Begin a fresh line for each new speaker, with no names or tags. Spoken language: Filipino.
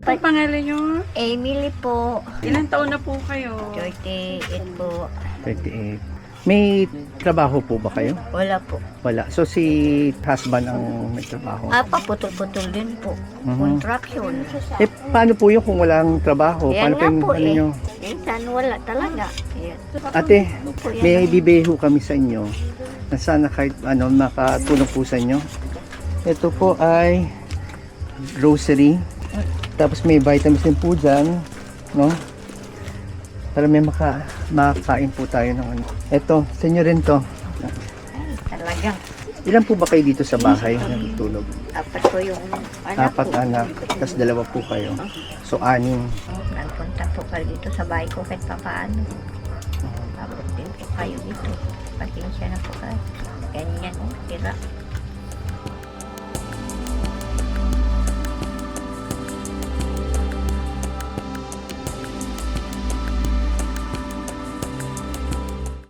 Ang pangalan nyo?
Emily po.
Ilang taon na po kayo?
38 po.
38. May trabaho po ba kayo?
Wala po.
Wala. So si husband ang may trabaho.
Paputol-putol din po.
Mhm.
Contraction.
Eh, paano po yun kung walang trabaho?
Yan
Paano
nga po
ano
eh.
nyo?
Minsan wala talaga. Yan.
Ate,
Po yan.
may bibigay kami sa inyo na sana kahit makatulong po sa inyo. Ito po ay grocery. Tapos may vitamins din po dyan. No? Para may makakain po tayo ng ano. Ito, sa inyo rin to.
Ay, talagang.
Ilan po ba kayo dito sa bahay natutulog?
Apat po yung anak
Apat
ko.
anak. Tapos dalawa po kayo. So, 6.
Nagpunta po kayo dito sa bahay ko kahit papaano. Tapos din po kayo dito. Pasensya na po kayo. Ganyan, tira.